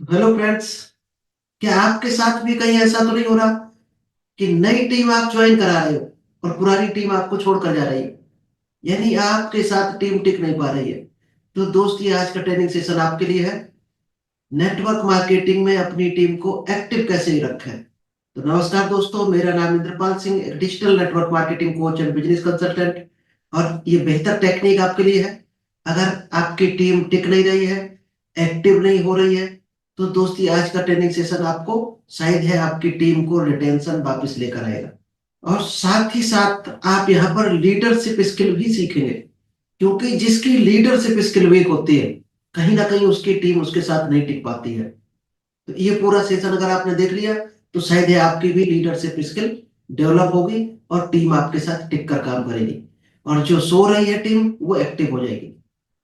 Hello friends. क्या आपके साथ भी कहीं ऐसा तो नहीं हो रहा कि नई टीम आप ज्वाइन करा रहे हो और पुरानी टीम आपको छोड़कर जा रही है? यानी आपके साथ टीम टिक नहीं पा रही है। तो दोस्त, ये आज का ट्रेनिंग सेशन आपके लिए है। नेटवर्क मार्केटिंग में अपनी टीम को एक्टिव कैसे रखें। तो नमस्कार दोस्तों, मेरा नाम इंद्रपाल सिंह, एक digital network marketing coach and business consultant. और ये बेहतर टेक्निक आपके लिए है। अगर आपकी टीम टिक नहीं रही है, एक्टिव नहीं हो रही है, तो दोस्ती आज का ट्रेनिंग सेशन आपको शायद है आपकी टीम को रिटेंशन वापस लेकर आएगा। और साथ ही साथ आप यहाँ पर लीडरशिप स्किल भी सीखेंगे, क्योंकि जिसकी लीडरशिप स्किल वीक होती है, कहीं ना कहीं उसकी टीम उसके साथ नहीं टिक पाती है। तो ये पूरा सेशन अगर आपने देख लिया, तो शायद है आपकी भी लीडरशिप स्किल डेवलप होगी और टीम आपके साथ टिक कर काम करेगी। और जो सो रही है टीम, वो एक्टिव हो जाएगी।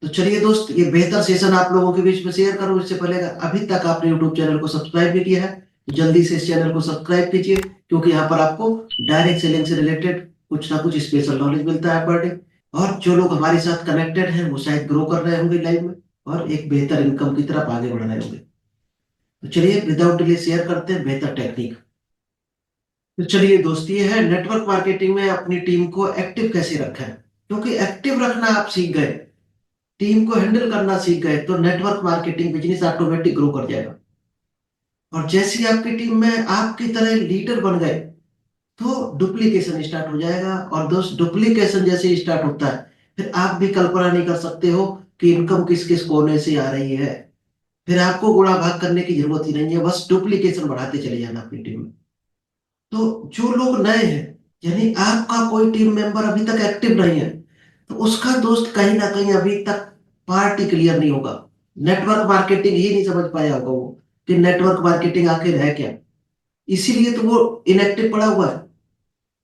तो चलिए दोस्त, ये बेहतर सेशन आप लोगों के बीच में शेयर करूं। इससे पहले अगर अभी तक आपने यूट्यूब चैनल को सब्सक्राइब भी किया है, तो जल्दी से इस चैनल को सब्सक्राइब कीजिए, क्योंकि यहाँ पर आपको डायरेक्ट सेलिंग से रिलेटेड कुछ ना कुछ स्पेशल नॉलेज मिलता है पर डे। और जो लोग हमारे साथ कनेक्टेड हैं, वो शायद ग्रो कर रहे होंगे लाइफ में और एक बेहतर इनकम की तरफ आगे बढ़ रहे होंगे। तो चलिए विदाउट डिले शेयर करते हैं बेहतर टेक्निक। तो चलिए दोस्त, ये है नेटवर्क मार्केटिंग में अपनी टीम को एक्टिव कैसे रखें। क्योंकि एक्टिव रखना आप सीख गए, टीम को हैंडल करना सीख गए, तो network marketing business automatic grow कर जाएगा। और जैसे ही आपकी टीम में आपकी तरह लीडर बन गए, तो डुप्लीकेशन स्टार्ट हो जाएगा। और दोस्त, डुप्लीकेशन जैसे ही स्टार्ट होता है, फिर आप भी कल्पना नहीं कर सकते हो कि इनकम किस किस कोने से आ रही है। फिर आपको गुणा भाग करने की जरूरत ही नहीं है, बस डुप्लीकेशन बढ़ाते चले जाना अपनी टीम में। तो जो लोग नए हैं, यानी आपका कोई टीम मेंबर अभी तक एक्टिव नहीं है, तो उसका दोस्त कहीं ना कहीं अभी तक पार्टी क्लियर नहीं होगा। नेटवर्क मार्केटिंग ही नहीं समझ पाया होगा वो, कि नेटवर्क मार्केटिंग आखिर है क्या। इसीलिए तो वो इनएक्टिव पड़ा हुआ है।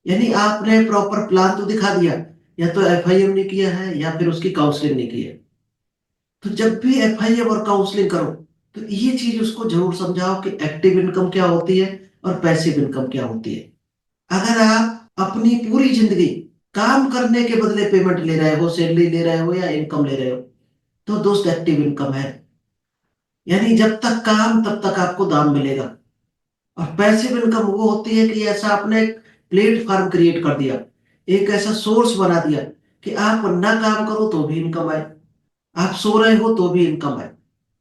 यानी आपने प्रॉपर प्लान तो दिखा दिया, या तो एफआईएम नहीं किया है या फिर उसकी काउंसलिंग नहीं की है। तो जब भी एफआईएम और काउंसलिंग करो, तो ये चीज उसको जरूर समझाओ कि एक्टिव इनकम क्या होती है और पैसिव इनकम क्या होती है। अगर आप अपनी पूरी जिंदगी काम करने के बदले पेमेंट ले रहे हो, सैलरी ले रहे हो या इनकम ले रहे हो, तो दोस्त एक्टिव इनकम है। यानी जब तक काम तब तक आपको दाम मिलेगा। और पैसिव इनकम वो होती है कि ऐसा आपने एक प्लेटफॉर्म क्रिएट कर दिया, एक ऐसा सोर्स बना दिया कि आप ना काम करो तो भी इनकम आए, आप सो रहे हो तो भी इनकम आए।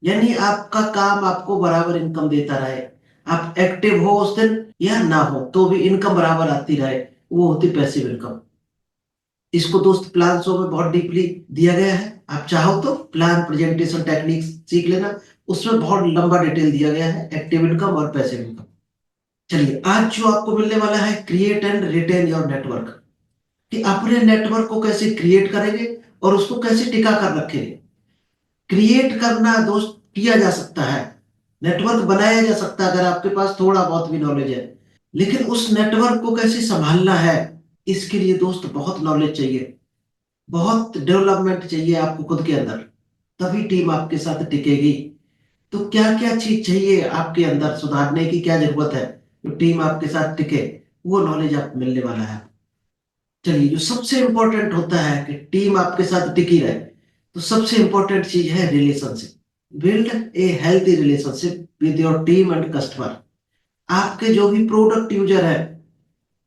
यानी आपका काम आपको बराबर इनकम देता रहे, आप एक्टिव हो उस दिन या ना हो तो भी इनकम बराबर आती रहे। वो होती पैसिव इनकम। इसको दोस्त प्लान शो में बहुत डीपली दिया गया है। आप चाहो तो प्लान प्रेजेंटेशन टेक्निक सीख लेना, उसमें बहुत लंबा डिटेल दिया गया है एक्टिव इनकम और पैसिव इनकम। चलिए, आज जो आपको मिलने वाला है, create and retain your network. कि अपने नेटवर्क को कैसे क्रिएट करेंगे और उसको कैसे टिका कर रखेंगे। क्रिएट करना दोस्त किया जा सकता है, नेटवर्क बनाया जा सकता है अगर आपके पास थोड़ा बहुत भी नॉलेज है। लेकिन उस नेटवर्क को कैसे संभालना है, इसके लिए दोस्त बहुत नॉलेज चाहिए, बहुत डेवलपमेंट चाहिए आपको खुद के अंदर। तभी टीम आपके साथ टिकेगी। तो क्या क्या चीज चाहिए आपके अंदर सुधारने की, क्या जरूरत है जो टीम आपके साथ टिके, वो नॉलेज आपको मिलने वाला है। चलिए, जो सबसे इंपॉर्टेंट होता है कि टीम आपके साथ टिकी रहे, तो सबसे इंपॉर्टेंट चीज है relationship. Build a healthy relationship with your team and customer. आपके जो भी प्रोडक्ट यूजर है,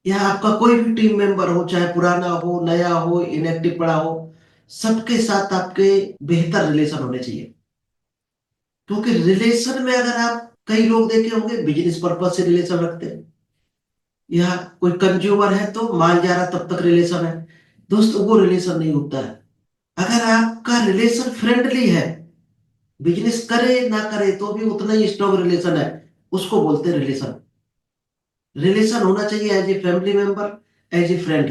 या आपका कोई भी टीम मेंबर हो, चाहे पुराना हो, नया हो, इनएक्टिव पड़ा हो, सबके साथ आपके बेहतर रिलेशन होने चाहिए। क्योंकि रिलेशन में अगर आप, कई लोग देखे होंगे बिजनेस पर्पज से रिलेशन रखते हैं, या कोई कंज्यूमर है तो माल जा रहा तब तक रिलेशन है। दोस्त, वो रिलेशन नहीं होता है। अगर आपका रिलेशन फ्रेंडली है, बिजनेस करे ना करे तो भी उतना ही स्ट्रॉन्ग रिलेशन है, उसको बोलते हैं रिलेशन। रिलेशन होना चाहिए as a family member, as a friend.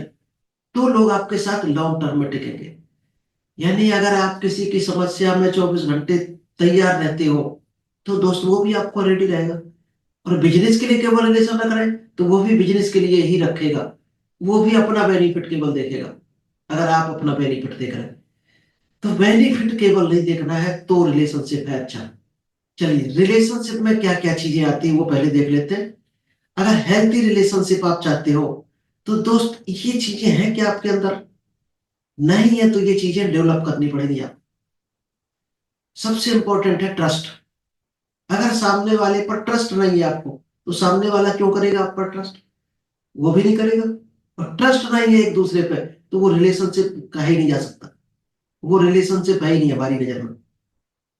तो लोग आपके साथ लॉन्ग टर्म में टिकेंगे। यानी अगर आप किसी की समस्या में 24 घंटे तैयार रहते हो, तो दोस्त वो भी आपको रेडी रहेगा। और बिजनेस के लिए केवल रिलेशन रख रहे हैं, तो वो भी बिजनेस के लिए ही रखेगा। वो भी अपना बेनिफिट केवल देखेगा। अगर आप अपना बेनिफिट देख रहे हैं, तो बेनिफिट केवल नहीं देखना है, तो रिलेशनशिप है अच्छा। चलिए, रिलेशनशिप में क्या क्या चीजें आती है वो पहले देख लेते हैं। अगर हेल्थी रिलेशनशिप आप चाहते हो, तो दोस्त ये चीजें हैं कि आपके अंदर नहीं है, तो ये चीजें डेवलप करनी पड़ेगी आप। सबसे इंपॉर्टेंट है ट्रस्ट। अगर सामने वाले पर ट्रस्ट नहीं है आपको, तो सामने वाला क्यों करेगा आप पर ट्रस्ट? वो भी नहीं करेगा। और ट्रस्ट नहीं है एक दूसरे पे, तो वो रिलेशनशिप कहा ही नहीं जा सकता। वो रिलेशनशिप है ही नहीं हमारी नजर में।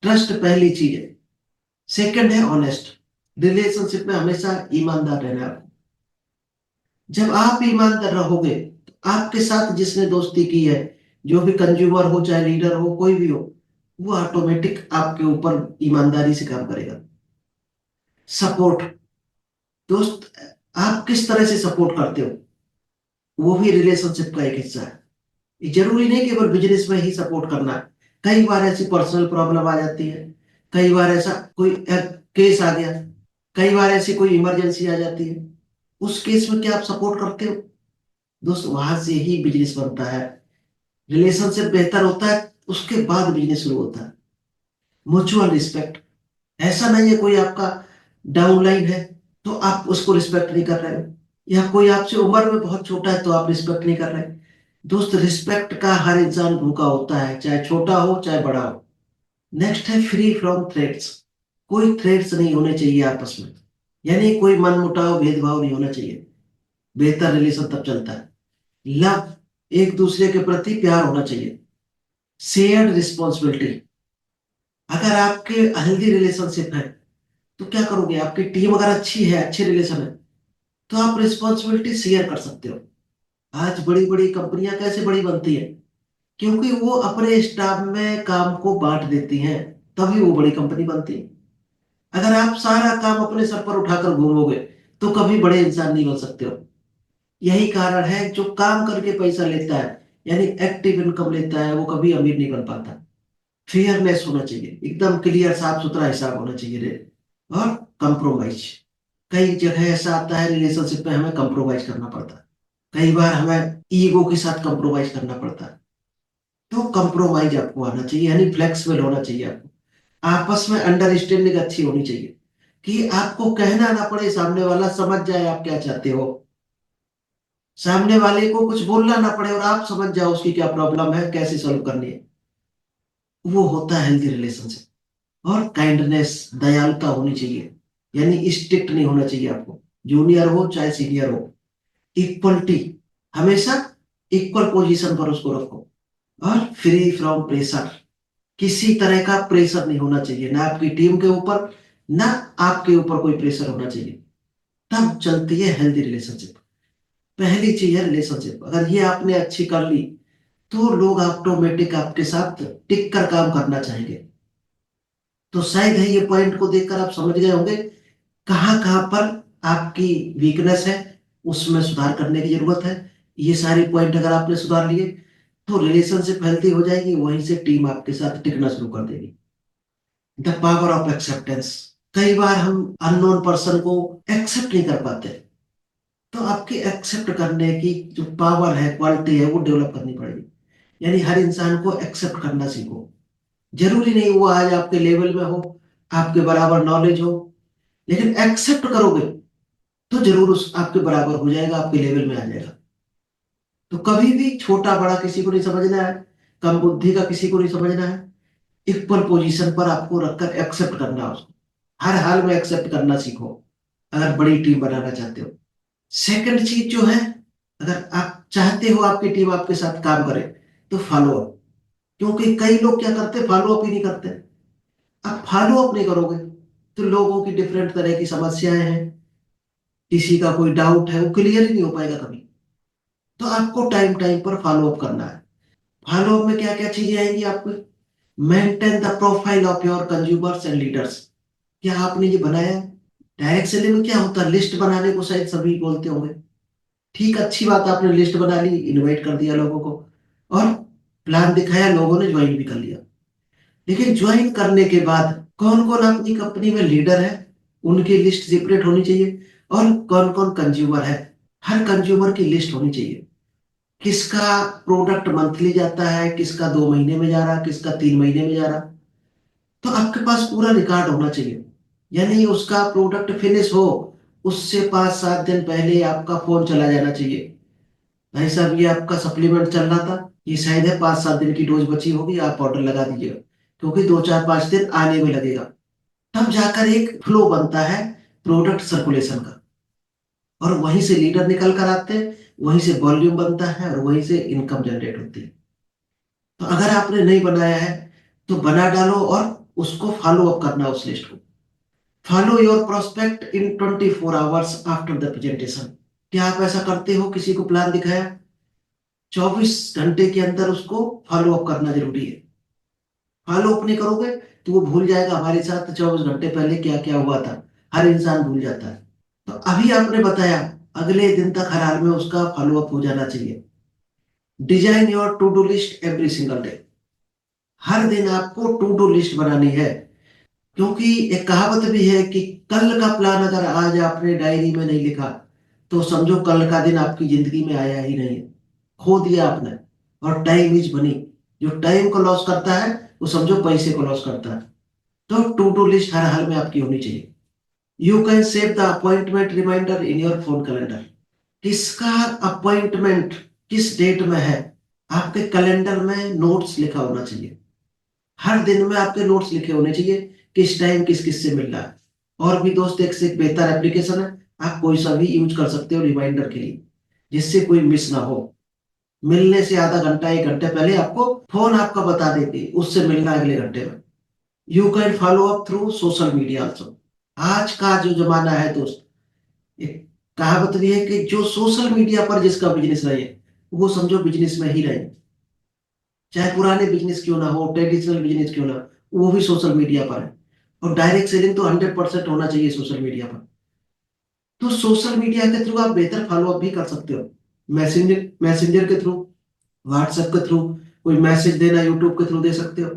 ट्रस्ट पहली चीज है। सेकंड है ऑनेस्ट। रिलेशनशिप में हमेशा ईमानदार रहना है आपको। जब आप ईमानदार रहोगे तो आपके साथ जिसने दोस्ती की है, जो भी कंज्यूमर हो चाहे लीडर हो कोई भी हो, वो ऑटोमेटिक आपके ऊपर ईमानदारी से काम करेगा। सपोर्ट। दोस्त, आप किस तरह से सपोर्ट करते हो, वो भी रिलेशनशिप का एक हिस्सा है। ये जरूरी नहीं केवल बिजनेस में ही सपोर्ट करना है। कई बार ऐसी पर्सनल प्रॉब्लम आ जाती है, कई बार ऐसा कोई केस आ गया, कई बार ऐसी कोई इमरजेंसी आ जाती है। उस केस में क्या आप सपोर्ट करते हो? दोस्त, वहां से ही बिजनेस बनता है। रिलेशनशिप बेहतर होता है, उसके बाद बिजनेस शुरू होता है। Mutual respect. ऐसा नहीं है कोई आपका डाउनलाइन है तो आप उसको रिस्पेक्ट नहीं कर रहे हो, या कोई आपसे उम्र में बहुत छोटा है तो आप रिस्पेक्ट नहीं कर रहे। दोस्त, रिस्पेक्ट का हर इंसान भूखा होता है, चाहे छोटा हो चाहे बड़ा हो। नेक्स्ट है फ्री फ्रॉम थ्रेट्स। कोई थ्रेट्स नहीं होने चाहिए आपस में, यानी कोई मनमुटाव भेदभाव नहीं होना चाहिए। बेहतर रिलेशन तब चलता है। लव। एक दूसरे के प्रति प्यार होना चाहिए। Shared responsibility. अगर आपके हेल्दी रिलेशनशिप है तो क्या करोगे, आपकी टीम अगर अच्छी है, अच्छे रिलेशन है, तो आप रिस्पॉन्सिबिलिटी शेयर कर सकते हो। आज बड़ी बड़ी कंपनियां कैसे बड़ी बनती है? क्योंकि वो अपने स्टाफ में काम को बांट देती हैं, तभी वो बड़ी कंपनी बनती है। अगर आप सारा काम अपने सर पर उठाकर घूमोगे तो कभी बड़े इंसान नहीं बन सकते हो। यही कारण है जो काम करके पैसा लेता है, यानी एक्टिव इनकम लेता है, वो कभी अमीर नहीं बन पाता। फेयरनेस होना चाहिए, एकदम क्लियर साफ सुथरा हिसाब होना चाहिए रे। और कंप्रोमाइज। कई जगह ऐसा आता है रिलेशनशिप में हमें कंप्रोमाइज करना पड़ता है। कई बार हमें ईगो के साथ कंप्रोमाइज करना पड़ता है। तो कंप्रोमाइज आपको आना चाहिए, यानी फ्लेक्सिबल होना चाहिए आपको। आपस में अंडरस्टैंडिंग अच्छी होनी चाहिए, कि आपको कहना ना पड़े, सामने वाला समझ जाए आप क्या चाहते हो। सामने वाले को कुछ बोलना ना पड़े और आप समझ जाओ उसकी क्या प्रॉब्लम है, कैसे सॉल्व करनी है। वो होता है हेल्दी रिलेशनशिप। और काइंडनेस, दयालुता होनी चाहिए, यानी स्ट्रिक्ट नहीं होना चाहिए आपको। जूनियर हो चाहे सीनियर हो, इक्वलिटी। हमेशा इक्वल पोजीशन पर उसको रखो। और फ्री फ्रॉम प्रेशर। किसी तरह का प्रेशर नहीं होना चाहिए, ना आपकी टीम के ऊपर, ना आपके ऊपर कोई प्रेशर होना चाहिए। तब चलती है हेल्दी रिलेशनशिप। पहली चीज है रिलेशनशिप, अगर ये आपने अच्छी कर ली तो लोग ऑटोमेटिक आपके साथ टिक कर काम करना चाहेंगे। तो शायद है ये पॉइंट को देखकर आप समझ गए होंगे कहाँ कहाँ पर आपकी वीकनेस है, उसमें सुधार करने की जरूरत है। ये सारी पॉइंट अगर आपने सुधार लिए तो रिलेशनशिप हेल्थी हो जाएगी, वहीं से टीम आपके साथ टिकना शुरू कर देगी। The power of acceptance. कई बार हम अननोन पर्सन को एक्सेप्ट नहीं कर पाते, तो आपकी एक्सेप्ट करने की जो पावर है, क्वालिटी है, वो डेवलप करनी पड़ेगी। यानी हर इंसान को एक्सेप्ट करना सीखो। जरूरी नहीं वो आज आपके लेवल में हो, आपके बराबर नॉलेज हो, लेकिन एक्सेप्ट करोगे तो जरूर उस आपके बराबर हो जाएगा, आपके लेवल में आ जाएगा। तो कभी भी छोटा बड़ा किसी को नहीं समझना है, कम बुद्धि का किसी को नहीं समझना है। इक्वल पोजीशन पर आपको रखकर एक्सेप्ट करना है उसको। हर हाल में एक्सेप्ट करना सीखो, अगर बड़ी टीम बनाना चाहते हो। सेकंड चीज जो है, अगर आप चाहते हो आपकी टीम आपके साथ काम करे, तो फॉलो अप। क्योंकि कई लोग क्या करते हैं, फॉलो अप ही नहीं करते। आप फॉलो अप नहीं करोगे तो लोगों की डिफरेंट तरह की समस्याएं हैं, किसी का कोई डाउट है, वो क्लियर ही नहीं हो पाएगा कभी। तो आपको टाइम टाइम पर फॉलो अप करना है। फॉलो अप में क्या क्या चीजें आएंगी आपको? Maintain the profile of your consumers and leaders. क्या आपने ये बनाया है? डायरेक्ट सेलिंग में क्या होता है, लिस्ट बनाने को शायद सभी बोलते होंगे। ठीक, अच्छी बात, आपने लिस्ट बना ली, इनवाइट कर दिया लोगों को, और प्लान दिखाया, लोगों ने ज्वाइन भी कर लिया। लेकिन ज्वाइन करने के बाद कौन कौन अपनी कंपनी में लीडर है, उनकी लिस्ट सेपरेट होनी चाहिए। और कौन कौन कंज्यूमर है, हर कंज्यूमर की लिस्ट होनी चाहिए। किसका प्रोडक्ट मंथली जाता है, किसका 2 महीने में जा रहा, किसका 3 महीने में जा रहा। तो आपके पास पूरा रिकॉर्ड होना चाहिए। यानी उसका प्रोडक्ट फिनिश हो, उससे 5-7 दिन पहले आपका फोन चला जाना चाहिए, भाई साहब ये आपका सप्लीमेंट चल रहा था, ये शायद है 5-7 दिन की डोज बची होगी, आप ऑर्डर लगा दीजिएगा, क्योंकि 2-4-5 दिन आने में लगेगा। तब जाकर एक फ्लो बनता है प्रोडक्ट सर्कुलेशन का, और वहीं से लीडर निकल कर आते हैं, वहीं से वॉल्यूम बनता है और वहीं से इनकम जनरेट होती है। तो अगर आपने नहीं बनाया है तो बना डालो और उसको फॉलो अप करना, उस लिस्ट को। Follow your prospect in 24 hours after the presentation. क्या आप ऐसा करते हो? किसी को प्लान दिखाया, 24 घंटे के अंदर उसको फॉलो अप करना जरूरी है। फॉलो अप नहीं करोगे तो वो भूल जाएगा हमारे साथ 24 घंटे पहले क्या क्या हुआ था। हर इंसान भूल जाता है। तो अभी आपने बताया, अगले दिन तक हर हाल में उसका फॉलो अप हो जाना चाहिए। Design your to do list every single day. हर दिन आपको टू डू लिस्ट बनानी है, क्योंकि एक कहावत भी है कि कल का प्लान अगर आज आपने डायरी में नहीं लिखा तो समझो कल का दिन आपकी जिंदगी में आया ही नहीं है, खो दिया आपने। और टाइम इज मनी, जो टाइम को लॉस करता है वो समझो पैसे को लॉस करता है। तो टू डू लिस्ट हर हाल में आपकी होनी चाहिए। You can save the appointment reminder in your phone calendar. किसका अपॉइंटमेंट किस डेट में है, आपके कैलेंडर में नोट्स लिखा होना चाहिए। हर दिन में आपके नोट्स लिखे होने चाहिए, किस टाइम किस किस से मिलना है। और भी दोस्त, एक से एक बेहतर एप्लीकेशन है, आप कोई सा भी यूज कर सकते हो रिमाइंडर के लिए, जिससे कोई मिस ना हो। मिलने से आधा घंटा 1 घंटे पहले आपको फोन आपका बता देती उससे मिलना है अगले घंटे में। You can follow up through social media also. आज का जो जमाना है दोस्त, एक कहावत भी है कि जो सोशल मीडिया पर जिसका बिजनेस रहे वो समझो बिजनेस में ही रहे। चाहे पुराने बिजनेस क्यों ना हो, ट्रेडिशनल बिजनेस क्यों ना हो, वो भी सोशल मीडिया पर है। और डायरेक्ट सेलिंग तो 100% होना चाहिए सोशल मीडिया पर। तो सोशल मीडिया के थ्रू आप बेहतर फॉलो अप भी कर सकते हो। मैसेंजर मैसेंजर के थ्रू, व्हाट्सएप के थ्रू, कोई मैसेज देना यूट्यूब के थ्रू दे सकते हो,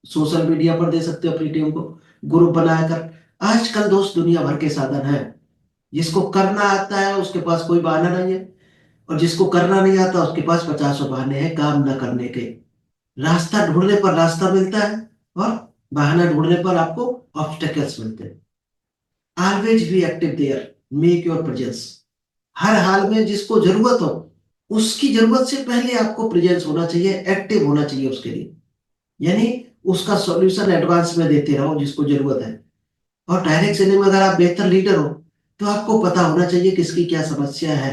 सोशल मीडिया पर दे सकते हो अपनी टीम को ग्रुप बनाकर। आजकल दोस्त दुनिया भर के साधन है, जिसको करना आता है उसके पास कोई बहाना नहीं है, और जिसको करना नहीं आता उसके पास 50 बहाने हैं काम न करने के। रास्ता ढूंढने पर रास्ता मिलता है, और बहाना ढूंढने पर आपको ऑब्स्टेकल्स मिलते हैं। Always be active there, make your presence. हर हाल में जिसको जरूरत हो, उसकी जरूरत से पहले आपको प्रेजेंस होना चाहिए, एक्टिव होना चाहिए उसके लिए। यानी उसका सॉल्यूशन एडवांस में देते रहो जिसको जरूरत है। और डायरेक्ट सेलिंग में अगर आप बेहतर लीडर हो तो आपको पता होना चाहिए किसकी क्या समस्या है,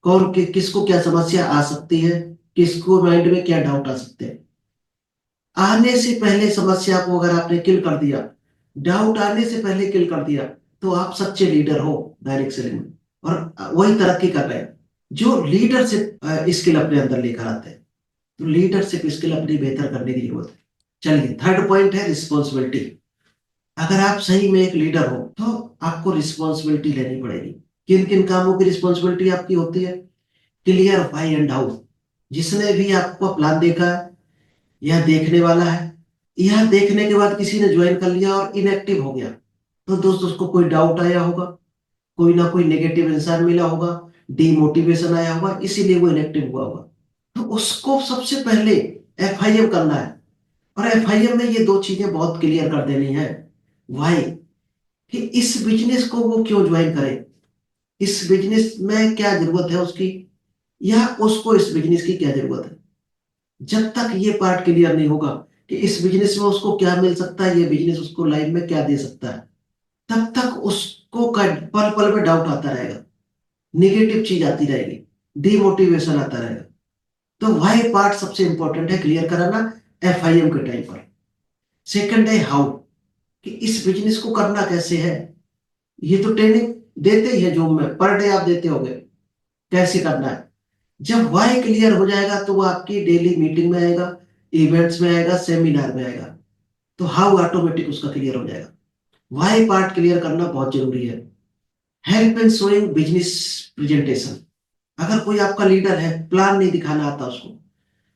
किसको क्या समस्या आ सकती है, किसको माइंड में क्या डाउट आ सकते हैं। आने से पहले समस्या को अगर आपने किल कर दिया, डाउट आने से पहले किल कर दिया, तो आप सच्चे लीडर हो डायरेक्ट सेलिंग में, और वही तरक्की कर रहे हैं जो लीडरशिप स्किल अपने अंदर लेकर आते हैं। तो लीडरशिप स्किल अपनी बेहतर करने की जरूरत है। चलिए, थर्ड पॉइंट है रिस्पॉन्सिबिलिटी। अगर आप सही में एक लीडर हो तो आपको रिस्पॉन्सिबिलिटी लेनी पड़ेगी। किन किन कामों की रिस्पॉन्सिबिलिटी आपकी होती है? Clear why and how. जिसने भी आपको प्लान देखा है या देखने वाला है, यह देखने के बाद किसी ने ज्वाइन कर लिया और इनएक्टिव हो गया, तो दोस्त उसको कोई डाउट आया होगा, कोई ना कोई नेगेटिव इंसान मिला होगा, डीमोटिवेशन आया होगा, इसीलिए वो इनएक्टिव हुआ होगा। तो उसको सबसे पहले एफआईएम करना है। और एफआईएम में ये दो चीजें बहुत क्लियर कर देनी है। वाई, कि इस बिजनेस को वो क्यों ज्वाइन करे, इस बिजनेस में क्या जरूरत है उसकी, या उसको इस बिजनेस की क्या जरूरत है। जब तक ये पार्ट क्लियर नहीं होगा कि इस बिजनेस में उसको क्या मिल सकता है, ये बिजनेस उसको लाइफ में क्या दे सकता है, तब तक उसको पल पल में डाउट आता रहेगा, निगेटिव चीज आती रहेगी, डिमोटिवेशन आता रहेगा। तो वाई पार्ट सबसे इंपॉर्टेंट है क्लियर कराना एफआईएम के टाइम पर। सेकंड है हाउ, कि इस बिजनेस को करना कैसे है। ये तो ट्रेनिंग देते ही है जूम में, पर डे आप देते होगे कैसे करना है। जब वाई क्लियर हो जाएगा तो वो आपकी डेली मीटिंग में आएगा, इवेंट्स में आएगा, सेमिनार में आएगा। तो हाउ ऑटोमेटिक उसका क्लियर हो जाएगा। वाई पार्ट क्लियर करना बहुत जरूरी है। Help in showing business presentation. अगर कोई आपका लीडर है, प्लान नहीं दिखाना आता उसको,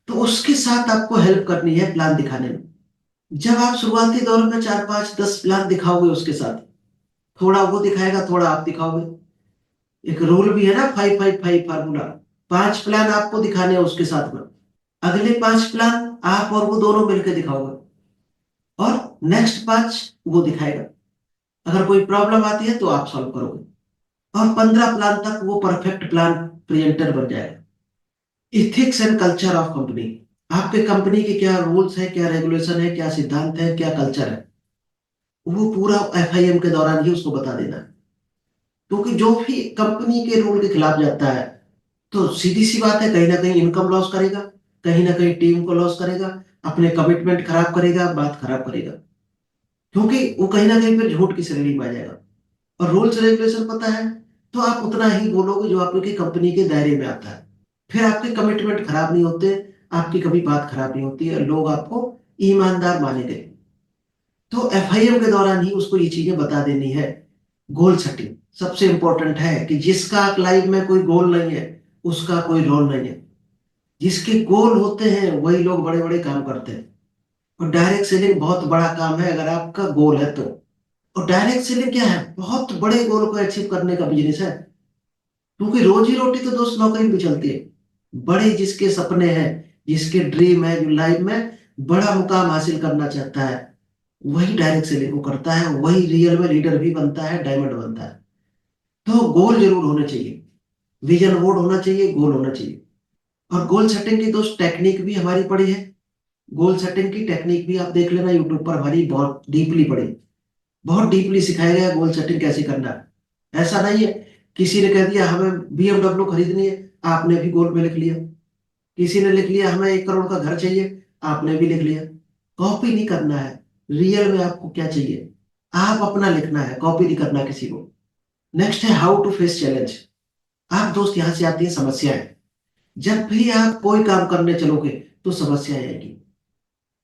तो उसके साथ आपको हेल्प करनी है प्लान दिखाने में। जब आप शुरुआती दौर में 4 5 10 प्लान दिखाओगे उसके साथ, थोड़ा वो दिखाएगा थोड़ा आप दिखाओगे। एक रूल भी है ना, 5 5 5 फार्मूला। 5 प्लान आपको दिखाने हैं उसके साथ में, अगले 5 प्लान आप और वो दोनों मिलकर दिखाओगे, और नेक्स्ट 5 वो दिखाएगा। अगर कोई प्रॉब्लम आती है तो आप सॉल्व करोगे, और 15 प्लान तक वो परफेक्ट प्लान प्रेजेंटर बन जाएगा। Ethics and culture of company. आपके कंपनी के क्या रूल्स है, क्या रेगुलेशन है, क्या सिद्धांत है, क्या कल्चर है। वो पूरा FIM के दौरान ही उसको बता देना है। क्योंकि जो भी कंपनी के रूल के खिलाफ जाता है तो सीधी सी बात है, कहीं ना कहीं इनकम लॉस करेगा, कहीं ना कहीं टीम को लॉस करेगा, अपने कमिटमेंट खराब करेगा, बात खराब करेगा। क्योंकि वो कहीं ना कहीं फिर झूठ की श्रेणी में आ जाएगा। और रूल्स रेगुलेशन पता है तो आप उतना ही बोलोगे जो आपकी कंपनी के दायरे में आता है। फिर आपके कमिटमेंट खराब नहीं होते, आपकी कभी बात खराब नहीं होती है, लोग आपको ईमानदार मानेंगे। तो FIM के दौरान ही उसको ये चीजें बता देनी है। गोल सेटिंग सबसे इंपॉर्टेंट है कि जिसका लाइफ में कोई गोल नहीं है उसका कोई रोल नहीं है। जिसके गोल होते हैं वही लोग बड़े बड़े काम करते हैं। और डायरेक्ट सेलिंग बहुत बड़ा काम है अगर आपका गोल है तो। और डायरेक्ट सेलिंग क्या है, बहुत बड़े गोल को अचीव करने का बिजनेस है। क्योंकि रोजी रोटी तो दोस्त नौकरी में भी चलती है। बड़े जिसके सपने हैं, जिसके ड्रीम है, जो लाइफ में बड़ा मुकाम हासिल करना चाहता है, वही डायरेक्ट सेलिंग को करता है, वही रियल में लीडर भी बनता है, डायमंड बनता है। तो गोल जरूर होने चाहिए, विजन बोर्ड होना चाहिए, गोल होना चाहिए। और गोल सेटिंग की दोस्त टेक्निक भी हमारी पड़ी है। गोल सेटिंग की टेक्निक भी आप देख लेना, यूट्यूब पर हमारी बहुत डीपली पड़ी, बहुत डीपली सिखाया गया है गोल सेटिंग कैसे करना है। ऐसा नहीं है किसी ने कह दिया हमें BMW खरीदनी है, आपने भी गोल में लिख लिया। किसी ने लिख लिया हमें 1 करोड़ का घर चाहिए, आपने भी लिख लिया। कॉपी नहीं करना है, रियल में आपको क्या चाहिए आप अपना लिखना है, कॉपी नहीं करना किसी को। नेक्स्ट है हाउ टू फेस चैलेंज। आप दोस्त यहां से आती है समस्याएं। जब भी आप कोई काम करने चलोगे तो समस्या आएगी,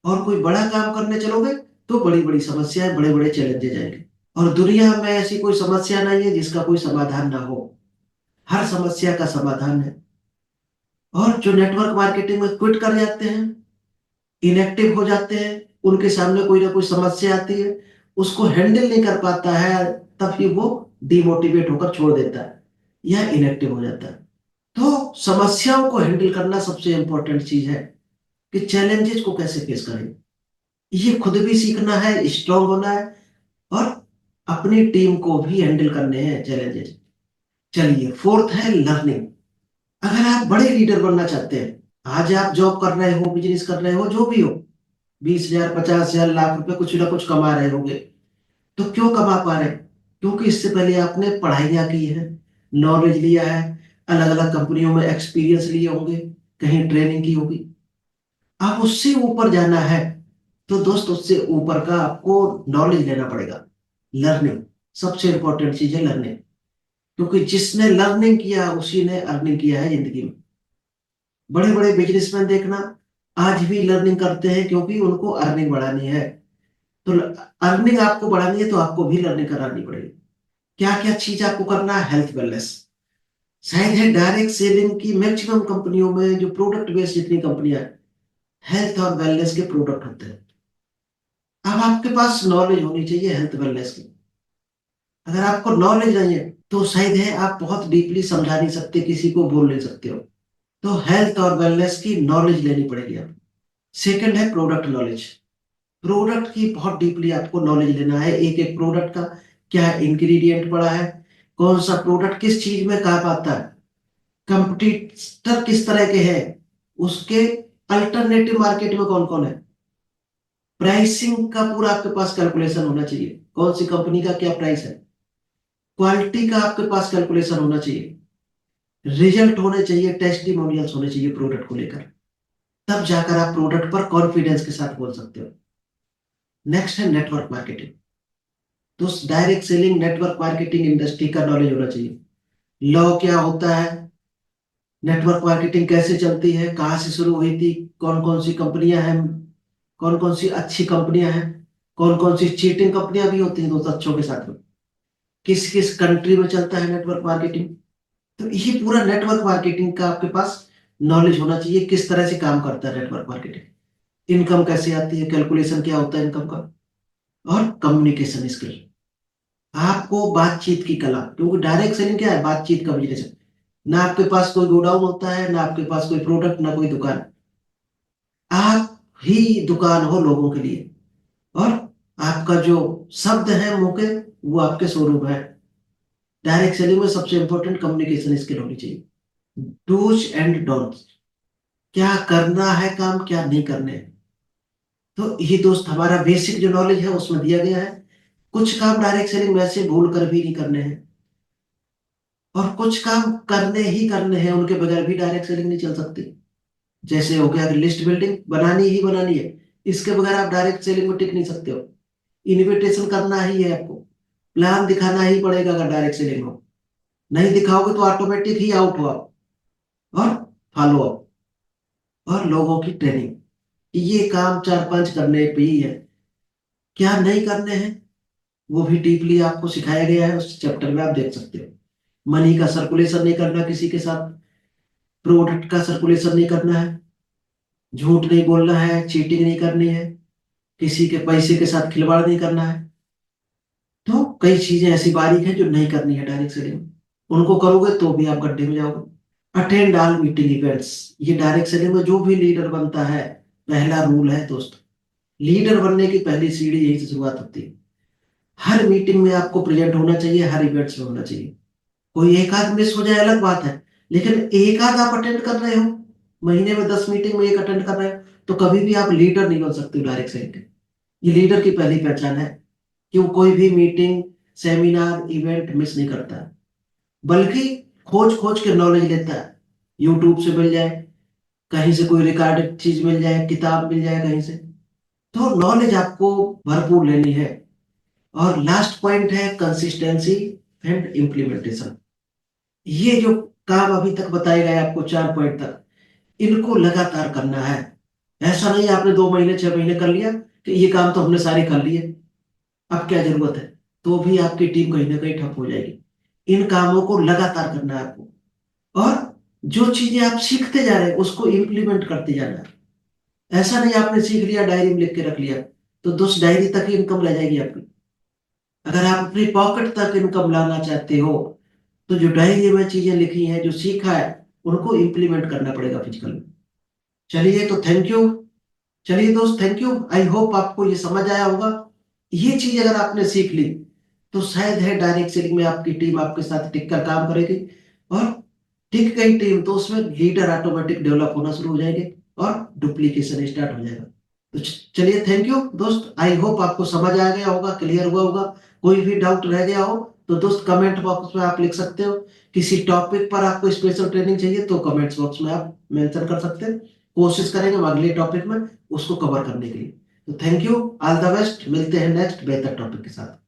और कोई बड़ा काम करने चलोगे तो बड़ी बड़ी समस्याएं, बड़े बड़े चैलेंजेस आएंगे। और दुनिया में ऐसी कोई समस्या नहीं है जिसका कोई समाधान ना हो, हर समस्या का समाधान है। और जो नेटवर्क मार्केटिंग में क्विट कर जाते हैं, इनएक्टिव हो जाते हैं, उनके सामने कोई ना कोई समस्या आती है, उसको हैंडल नहीं कर पाता है, तभी वो डिमोटिवेट होकर छोड़ देता है या इनएक्टिव हो जाता है। तो समस्याओं को हैंडल करना सबसे इंपॉर्टेंट चीज है कि चैलेंजेस को कैसे फेस करें। ये खुद भी सीखना है, स्ट्रांग होना है, और अपनी टीम को भी हैंडल करने हैं चैलेंजेस। चलिए, फोर्थ है लर्निंग। अगर आप बड़े लीडर बनना चाहते हैं, आज आप जॉब कर रहे हो, बिजनेस कर रहे हो, जो भी हो, 20,000, 50,000, लाख रुपए कुछ ना कुछ कमा रहे होंगे। तो क्यों कमा पा रहे हैं? क्योंकि इससे पहले आपने पढ़ाइयाँ की है, नॉलेज लिया है, अलग अलग कंपनियों में एक्सपीरियंस लिए होंगे, कहीं ट्रेनिंग की होगी। आप उससे ऊपर जाना है तो दोस्त उससे ऊपर का आपको नॉलेज लेना पड़ेगा। लर्निंग सबसे इंपॉर्टेंट चीज है, लर्निंग। क्योंकि जिसने लर्निंग किया उसी ने अर्निंग किया है जिंदगी में। बड़े बड़े बिजनेसमैन देखना, आज भी लर्निंग करते हैं क्योंकि उनको अर्निंग बढ़ानी है। तो अर्निंग आपको बढ़ानी है तो आपको भी लर्निंग करानी पड़ेगी। क्या क्या चीज आपको करना है? Health wellness. शायद है डायरेक्ट सेलिंग की मैक्सिमम कंपनियों में जो प्रोडक्ट बेस्ड जितनी कंपनियां हैं, हेल्थ और वेलनेस के प्रोडक्ट होते हैं। अब आपके पास नॉलेज होनी चाहिए हेल्थ वेलनेस की। अगर आपको नॉलेज नहीं है तो शायद है आप बहुत डीपली समझा नहीं सकते, किसी को बोल नहीं सकते हो। तो हेल्थ और वेलनेस की नॉलेज लेनी पड़ेगी आप। सेकंड है प्रोडक्ट नॉलेज। प्रोडक्ट की बहुत डीपली आपको नॉलेज लेना है, एक एक प्रोडक्ट का क्या इंग्रेडिएंट पड़ा है, कौन सा प्रोडक्ट किस चीज में काम आता है, कंपटीटर किस तरह के हैं, उसके अल्टरनेटिव मार्केट में कौन कौन है। प्राइसिंग का पूरा आपके पास कैलकुलेशन होना चाहिए, कौन सी कंपनी का क्या प्राइस है। क्वालिटी का आपके पास कैलकुलेशन होना चाहिए। रिजल्ट होने चाहिए, टेस्टिमोनियल्स होने चाहिए प्रोडक्ट को लेकर। तब जाकर आप प्रोडक्ट पर कॉन्फिडेंस के साथ बोल सकते हो। नेक्स्ट है नेटवर्क मार्केटिंग। तो direct selling, network marketing industry का नॉलेज होना चाहिए। लॉ क्या होता है, नेटवर्क मार्केटिंग कैसे चलती है, कहाँ से शुरू हुई थी, कौन कौन सी कंपनियां हैं, कौन कौन सी अच्छी कंपनियां हैं, कौन कौन सी चीटिंग कंपनियां भी होती हैं दोस्त अच्छों के साथ में, किस किस कंट्री में चलता है नेटवर्क मार्केटिंग। तो ये पूरा नेटवर्क मार्केटिंग का आपके पास नॉलेज होना चाहिए, किस तरह से काम करता है नेटवर्क मार्केटिंग, इनकम कैसे आती है, कैलकुलेशन क्या होता है इनकम का। और कम्युनिकेशन स्किल, आपको बातचीत की कला, क्योंकि डायरेक्ट सेलिंग क्या है, बातचीत का बिजनेस है। ना आपके पास कोई गोडाउन होता है, ना आपके पास कोई प्रोडक्ट, ना कोई दुकान। आप ही दुकान हो लोगों के लिए, और आपका जो शब्द है मुंह के, वो आपके शोरूम है। डायरेक्ट सेलिंग में सबसे इंपॉर्टेंट कम्युनिकेशन स्किल होनी चाहिए। डूज एंड डोंट्स, क्या करना है काम, क्या नहीं करने हैं। तो ये दोस्त हमारा बेसिक जो नॉलेज है उसमें दिया गया है। कुछ काम डायरेक्ट सेलिंग में ऐसे भूल कर भी नहीं करने हैं, और कुछ काम करने ही करने हैं, उनके बगैर भी डायरेक्ट सेलिंग नहीं चल सकती। जैसे हो गया कि लिस्ट बिल्डिंग बनानी ही बनानी है, इसके बगैर आप डायरेक्ट सेलिंग में टिक नहीं सकते हो। इन्विटेशन करना ही है आपको, प्लान दिखाना ही पड़ेगा अगर डायरेक्ट सेलिंग हो। नहीं दिखाओगे तो ऑटोमेटिक ही आउट हो आप। और फॉलो अप और लोगों की ट्रेनिंग, ये काम 4-5 करने पे ही है। क्या नहीं करने हैं वो भी डीपली आपको सिखाया गया है, उस चैप्टर में आप देख सकते हो। मनी का सर्कुलेशन नहीं करना किसी के साथ, प्रोडक्ट का सर्कुलेशन नहीं करना है, झूठ नहीं बोलना है, चीटिंग नहीं करनी है, किसी के पैसे के साथ खिलवाड़ नहीं करना है। तो कई चीजें ऐसी बारीक हैं जो नहीं करनी है डायरेक्ट सेलिंग में। उनको करोगे तो भी आप गड्ढे में जाओगे। अटेंड ऑल मीटिंग इवेंट्स, ये डायरेक्ट सेलिंग में जो भी लीडर बनता है, पहला रूल है दोस्त। लीडर बनने की पहली सीढ़ी यही से शुरुआत होती है। हर मीटिंग में आपको प्रेजेंट होना चाहिए, हर इवेंट्स में होना चाहिए। कोई एक आध मिस हो जाए अलग बात है, लेकिन एक आध आप अटेंड कर रहे हो, महीने में 10 मीटिंग में एक अटेंड कर रहे हो, तो कभी भी आप लीडर नहीं बन सकते हो डायरेक्ट सेलिंग के। ये लीडर की पहली पहचान है कि वो कोई भी मीटिंग, सेमिनार, इवेंट मिस नहीं करता है, बल्कि खोज खोज के नॉलेज लेता है। यूट्यूब से मिल जाए, कहीं से कोई रिकॉर्डेड चीज मिल जाए, किताब मिल जाए कहीं से, तो नॉलेज आपको भरपूर लेनी है। और लास्ट पॉइंट है कंसिस्टेंसी एंड इम्प्लीमेंटेशन। ये जो काम अभी तक बताए गए आपको 4 पॉइंट तक, इनको लगातार करना है। ऐसा नहीं आपने 2 महीने 6 महीने कर लिया कि ये काम तो हमने सारे कर लिए, अब क्या जरूरत है, तो भी आपकी टीम कहीं ना कहीं ठप हो जाएगी। इन कामों को लगातार करना है आपको, और जो चीजें आप सीखते जा रहे हैं उसको इम्प्लीमेंट करते जाना है। ऐसा नहीं आपने सीख लिया डायरी में लिख के रख लिया, तो दोस्त डायरी तक ही इनकम रह जाएगी आपकी। अगर आप अपनी पॉकेट तक इनकम लाना चाहते हो, तो जो डायरी में चीजें लिखी हैं, जो सीखा है, उनको इम्प्लीमेंट करना पड़ेगा फिजिकल में। चलिए तो थैंक यू। चलिए दोस्त, थैंक यू। आई होप आपको ये समझ आया होगा। ये चीज अगर आपने सीख ली, तो शायद है डायरेक्ट सेलिंग में आपकी टीम आपके साथ टिक कर काम करेगी। और टिक गई टीम तो उसमें लीडर ऑटोमेटिक डेवलप होना शुरू हो जाएंगे, और डुप्लीकेशन स्टार्ट हो जाएगा। तो चलिए थैंक यू दोस्त, आई होप आपको समझ आ गया होगा, क्लियर हुआ होगा। कोई भी डाउट रह गया हो तो दोस्त कमेंट बॉक्स में आप लिख सकते हो। किसी टॉपिक पर आपको स्पेशल ट्रेनिंग चाहिए तो कमेंट्स बॉक्स में आप मेंशन कर सकते हैं। कोशिश करेंगे हम अगले टॉपिक में उसको कवर करने के लिए। तो thank you, all the best, मिलते हैं नेक्स्ट बेहतर टॉपिक के साथ।